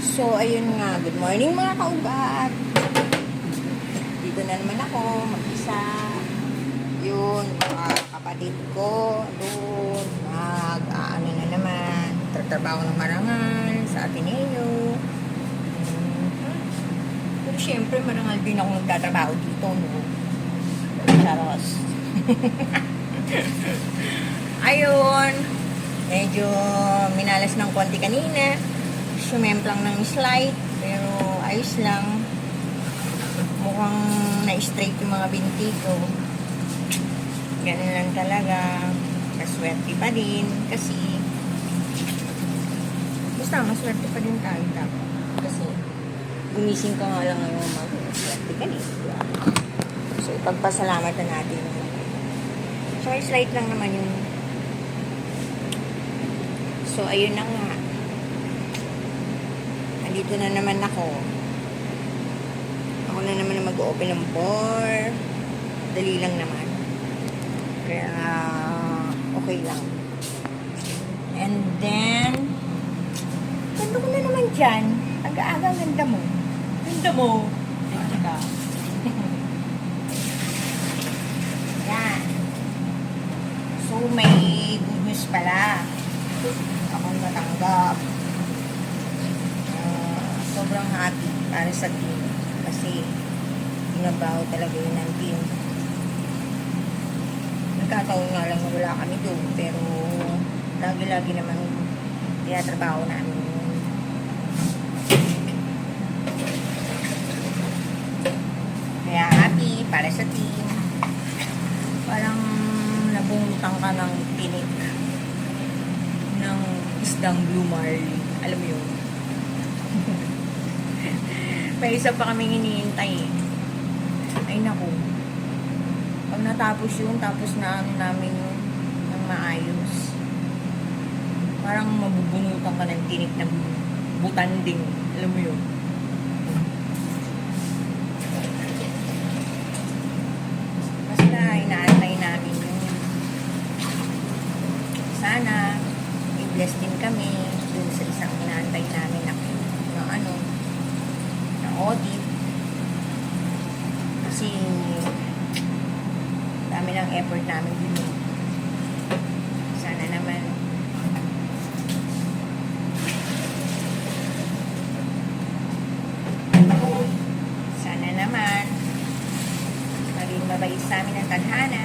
So, ayun nga. Good morning mga kaubat. Dito na naman ako, mag-isa. Yun, mga kapatid ko. Doon, ano na naman. Tatrabaho ng marangal sa Ateneo. Pero syempre, marangal din ako nagtatrabaho dito, no? Charos. Ayun. Medyo minalas ng konti kanina. Sumemplang ng slide, pero ayos lang. Mukhang na-straight yung mga binti ko. Ganun lang talaga. Maswerte pa din. Kasi, basta maswerte pa din tayo dapat. Kasi, gumising ka nga lang ngayon maswerte ka din. Diba? So, ipagpasalamatan natin. So, slide lang naman yun. So, ayun na nga. Dito na naman ako. Ako na naman na mag-open ng door. Dali lang naman. Kaya, okay lang. And then, ganda ko na naman dyan. Aga-aga ang ganda mo. Ganda mo. Teka. Yan. So, may good news pala. Akong natanggap. Sobrang happy para sa team kasi inabaho talaga yun ng team. Nagkataon nga lang na wala kami doon pero lagi-lagi naman tinatrabaho namin yun. Kaya happy para sa team. Parang nabungutang ka ng tinik ng isdang blue marlin. Alam mo yun? May isa pa kaming hinihintay eh. Ay naku. Pag natapos yun, tapos na ano namin yun ng maayos. Parang mabubunutan ka ng tinik ng butanding. Alam mo yun? Basta inaantay namin yun. Sana i-bless din kami dun sa isang inaantay namin na ano audit kasi dami ng effort namin dito. Sana naman maging mabait sa amin ang tadhana.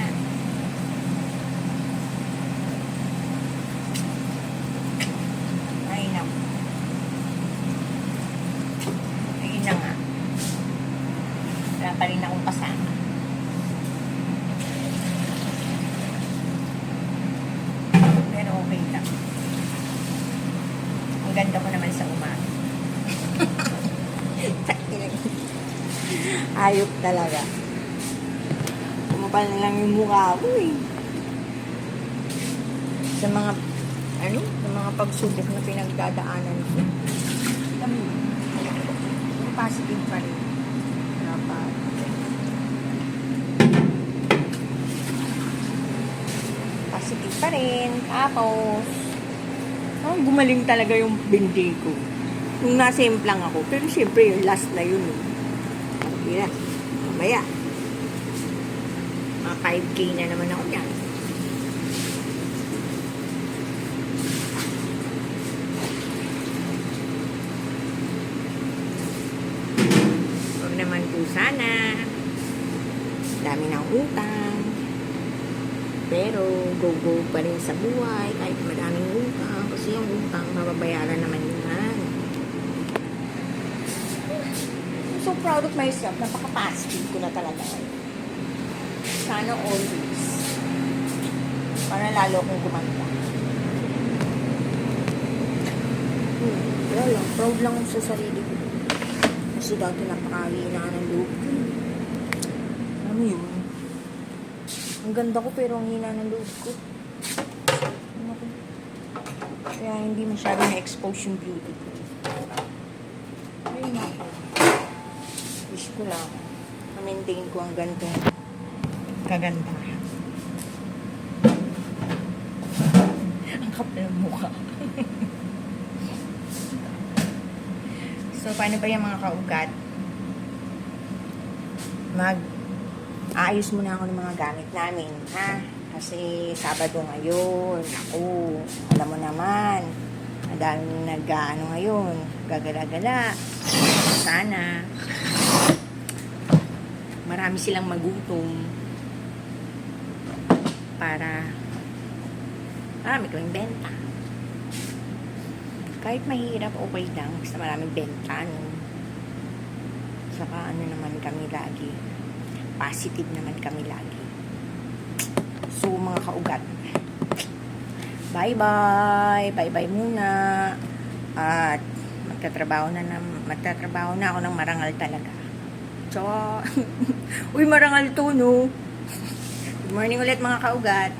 Ay naku, ayun na nga, wala pa rin akong kasama. Pero okay lang. Ang ganda ko naman sa umaga. Ayop talaga. Kumapal na lang yung mukha ko eh. Sa mga pagsubok na pinagdadaanan ko. Positive pa rin. Dapat. Positive pa rin. Tapos, gumaling talaga yung binti ko. Nung nasimplang ako. Pero syempre, yung last na yun. Hindi na. Mamaya. Mga 5K na naman ako yan. Huwag naman po sana. Dami ng utang. Pero, go-go pa rin sa buhay. Kahit madaming utang. Kasi yung utang, mababayaran naman yan. So proud of myself. Napaka-positive ko na talaga. Sana always. Para lalo akong gumanda. Wala lang. Proud lang ako sa sarili ko. Kasi dati napakahina ng loob ko. Ano yun? Ang ganda ko pero ang hina ng loob ko. Ano ko? Kaya hindi masyado na-expose yung beauty ko. Ayun ako. Wish ko lang ma-maintain ko ang ganitong kaganda. Ang kapal ng mukha. So, paano ba yung mga kaugat? Ayos muna ako ng mga gamit namin, ha? Kasi Sabado ngayon. Ako, alam mo naman, madaming nag-ano ngayon, gagala-gala. Sana, marami silang magutom para marami kaming benta. Kahit mahirap, okay lang. Basta maraming benta, no? Saka ano naman kami lagi. Positive naman kami lagi. So, mga kaugat. Bye-bye. Bye-bye muna. At magtatrabaho na ako ng marangal talaga. So, uy, marangal to, no? Good morning ulit mga kaugat.